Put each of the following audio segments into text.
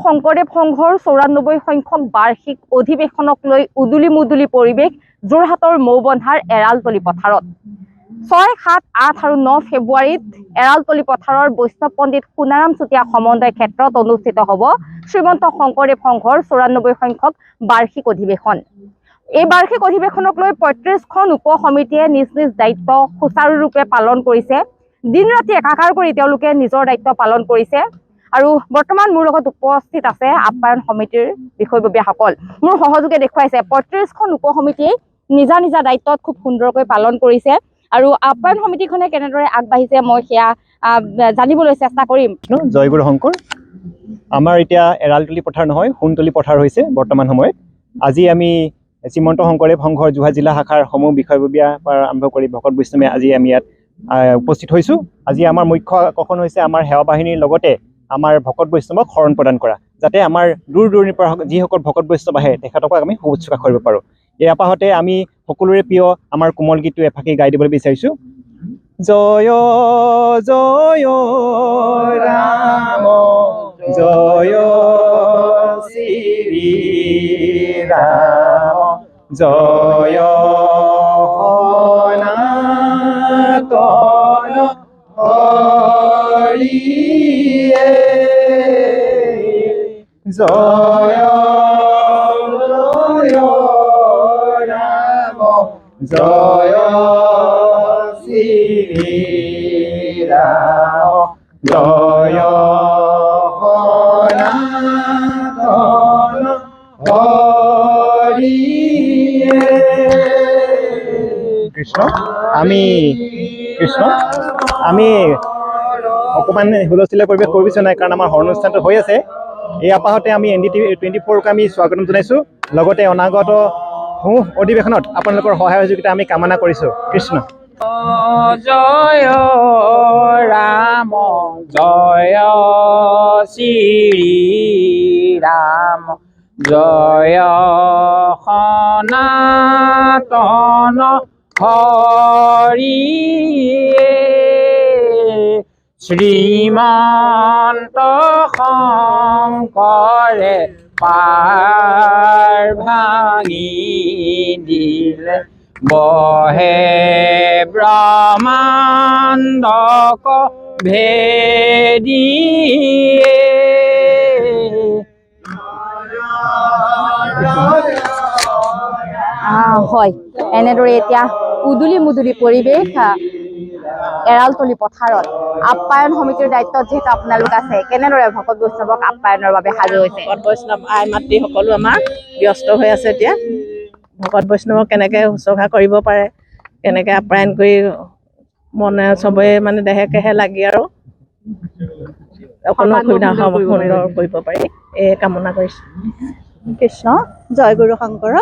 শংকৰদেৱ সংঘৰ 94 সংখ্যক বাৰ্ষিক অধিৱেশনক লৈ উদুলি মুদুলি পৰিৱেশ যোৰহাটৰ মৌবন্ধাৰ এৰালতলী পথাৰত 6, 7, 8 আৰু 9 ফেব্ৰুৱাৰীত এৰালতলী পথাৰৰ বৈষ্ণৱ পণ্ডিত সোণাৰাম চুতীয়া সমন্বয় ক্ষেত্ৰত অনুষ্ঠিত হ'ব শ্ৰীমন্ত শংকৰদেৱ সংঘৰ 94 সংখ্যক বাৰ্ষিক অধিৱেশন। এই বাৰ্ষিক অধিৱেশনক লৈ 35খন উপ সমিতিয়ে নিজ নিজ দায়িত্ব সুচাৰুৰূপে পালন কৰিছে। দিন ৰাতি একাকাৰ কৰি তেওঁলোকে নিজৰ দায়িত্ব পালন কৰিছে। আৰু বৰ্তমান মোৰ লগত উপস্থিত আছে আপ্যায়ন সমিতিৰ বিষয়ববীয়াসকল। মোৰ সহযোগে দেখুৱাইছে 35খন উপ সমিতিয়ে নিজা নিজা দায়িত্বত খুব সুন্দৰকৈ পালন কৰিছে। আৰু আপ্যায়ন সমিতিখনে কেনেদৰে আগবাঢ়িছে মই সেয়া জানিবলৈ চেষ্টা কৰিম। জয়গুৰু শংকৰ। আমাৰ এতিয়া এৰালতলী পথাৰ নহয়, সোণতলী পথাৰ হৈছে বৰ্তমান সময়ত। আজি আমি শ্ৰীমন্ত শংকৰদেৱ সংঘৰ যোৰহাট জিলা শাখাৰ সমূহ বিষয়ববীয়া পৰা আৰম্ভ কৰি ভকত বৈষ্ণৱে আজি আমি ইয়াত উপস্থিত হৈছোঁ। আজি আমাৰ মুখ্য আকৰ্ষণ হৈছে আমাৰ সেৱা বাহিনীৰ লগতে আমাৰ ভকত বৈষ্ণৱক শৰণ প্ৰদান কৰা, যাতে আমাৰ দূৰ দূৰণিৰ পৰা যিসকল ভকত বৈষ্ণৱ আহে তেখেতক আমি শুশ্ৰূষা কৰিব পাৰোঁ। এই আপাহতে আমি সকলোৰে প্ৰিয় আমাৰ কোমল গীতটো এফাকি গাই দিবলৈ বিচাৰিছোঁ। জয় জয় ৰাম জয় শ্ৰী ৰাম জয় সনাতন হৰিয়ে জয় জয় ৰাম জয় শ্ৰী ৰাম জয় সনাতন হৰিয়ে কৃষ্ণ। আমি অকণমান হুলস্থুলীয়া পৰিৱেশ কৰিব বিচৰা নাই, কাৰণ আমাৰ অনুষ্ঠানটো হৈ আছে। এই আপাহতে আমি ND24ক আমি স্বাগতম জনাইছোঁ। লগতে অনাগত অধিৱেশনত আপোনালোকৰ সহায় সহযোগিতা আমি কামনা কৰিছোঁ। কৃষ্ণ। জয় ৰাম জয় শ্ৰী ৰাম জয় সনাতন হৰিয়ে শ্ৰীমন্ত শংকৰে পাৰ ভাঙি দিলে বহে ব্ৰহ্মাণ্ডক ভেদিয়ে। হয়, এনেদৰে এতিয়া উদুলি মুদুলি পৰিৱেশ এৰালতলী পথাৰত আপ্যায়ন সমিতিৰ দায়িত্বত যিহেতু আপোনালোক আছে, কেনেদৰে ভকত বৈষ্ণৱক আপ্যায়নৰ বাবে সাজু হৈছে? ভকত বৈষ্ণৱ আই মাতৃ সকলো আমাৰ ব্যস্ত হৈ আছে। এতিয়া ভকত বৈষ্ণৱক কেনেকৈ শুশ্ৰূষা কৰিব পাৰে, কেনেকৈ আপ্যায়ন কৰি মনে চবেই মানে দেহে কেহে লাগি আৰু অকণো অসুবিধা সুন্দৰ কৰিব পাৰি, এই কামনা কৰিছোঁ। কৃষ্ণ। জয়গুৰু শংকৰ।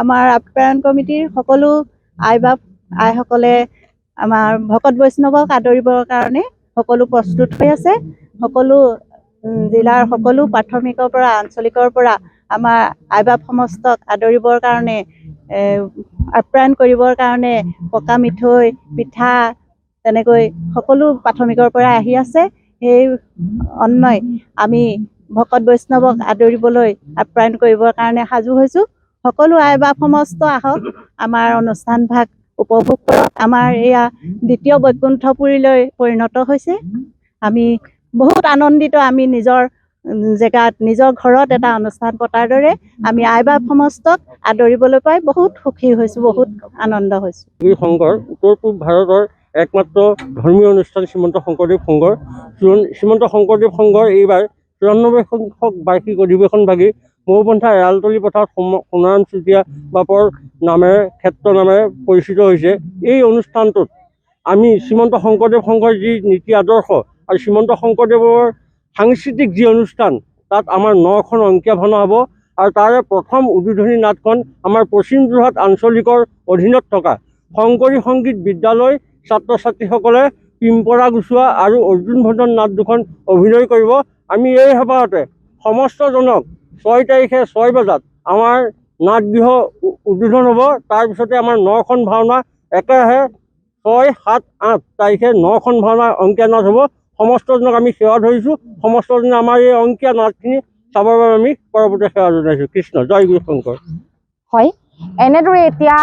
আমাৰ আপ্যায়ন কমিটিৰ সকলো আইসকলে আমাৰ ভকত বৈষ্ণৱক আদৰিবৰ কাৰণে সকলো প্ৰস্তুত হৈ আছে। সকলো জিলাৰ সকলো প্ৰাথমিকৰ পৰা আঞ্চলিকৰ পৰা আমাৰ আইবাপ সমস্তক আদৰিবৰ কাৰণে আপ্যায়ন কৰিবৰ কাৰণে পকা মিঠৈ পিঠা তেনেকৈ সকলো প্ৰাথমিকৰ পৰা আহি আছে। সেই অন্যই আমি ভকত বৈষ্ণৱক আদৰিবলৈ আপ্যায়ন কৰিবৰ কাৰণে সাজু হৈছোঁ। সকলো আইবাপ সমস্ত আহক, আমাৰ অনুষ্ঠান ভাগ উপভোগ কৰক। আমাৰ এয়া দ্বিতীয় বৈকুণ্ঠপুৰীলৈ পৰিণত হৈছে। আমি বহুত আনন্দিত। আমি নিজৰ জেগাত নিজৰ ঘৰত এটা অনুষ্ঠান পতাৰ দৰে আমি আইবাপ সমস্তক আদৰিবলৈ পাই বহুত সুখী হৈছোঁ, বহুত আনন্দ হৈছোঁ। সংঘৰ উত্তৰ পূব ভাৰতৰ একমাত্ৰ ধৰ্মীয় অনুষ্ঠান শ্ৰীমন্ত শংকৰদেৱ সংঘৰ। শ্ৰীমন্ত শংকৰদেৱ সংঘৰ এইবাৰ 94 সংখ্যক বাৰ্ষিক অধিৱেশন ভাগি মৌবন্ধা এৰালতলী পথাৰত সোণাৰাম চুতীয়া বাপৰ নামেৰে ক্ষেত্ৰ নামেৰে পৰিচিত হৈছে। এই অনুষ্ঠানটোত আমি শ্ৰীমন্ত শংকৰদেৱ সংঘৰ যি নীতি আদৰ্শ আৰু শ্ৰীমন্ত শংকৰদেৱৰ সাংস্কৃতিক যি অনুষ্ঠান, তাত আমাৰ 9খন অংকীয়া ভাওনা হ'ব। আৰু তাৰে প্ৰথম উদ্বোধনী নাটখন আমাৰ পশ্চিম যোৰহাট আঞ্চলিকৰ অধীনত থকা শংকৰী সংগীত বিদ্যালয় ছাত্ৰ ছাত্ৰীসকলে পিম্পৰা গুচোৱা আৰু অৰ্জুন ভজন নাট দুখন অভিনয় কৰিব। আমি এই সভাতে সমস্তজনক 6 তাৰিখে 6 বজাত আমাৰ নাটগৃহ উদ্বোধন হ'ব। তাৰপিছতে আমাৰ 9খন ভাওনা একেৰাহে 6, 7, 8 তাৰিখে 9খন ভাওনা অংকীয়া নাট হ'ব। সমস্তজনক আমি সেৱা ধৰিছোঁ। সমস্তজনে আমাৰ এই অংকীয়া নাটখিনি চাবৰ বাবে আমি পৰৱৰ্তী সেৱা জনাইছোঁ। কৃষ্ণ জয় গুৰু শংকৰ। হয়, এনেদৰে এতিয়া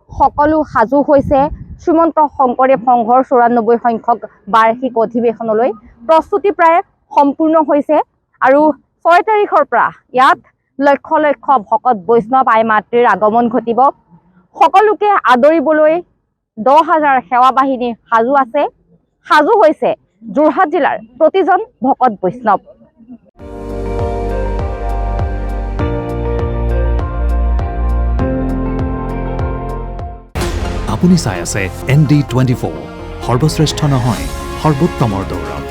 সকলো সাজু হৈছে শ্ৰীমন্ত শংকৰদেৱ সংঘৰ ৯৪ সংখ্যক বাৰ্ষিক অধিৱেশনলৈ। প্ৰস্তুতি প্ৰায় সম্পূৰ্ণ হৈছে আৰু ৬ তাৰিখৰ পৰা ইয়াত লক্ষ লক্ষ ভকত বৈষ্ণৱ আই মাতৃৰ আগমন ঘটিব। সকলোকে আদৰিবলৈ ১০,০০০ সেৱা বাহিনী সাজু হৈছে যোৰহাট জিলাৰ প্ৰতিজন ভকত বৈষ্ণৱ। আপুনি চাই আছে ND24, সৰ্বশ্ৰেষ্ঠ নহয় সৰ্বোত্তমৰ দৌৰত।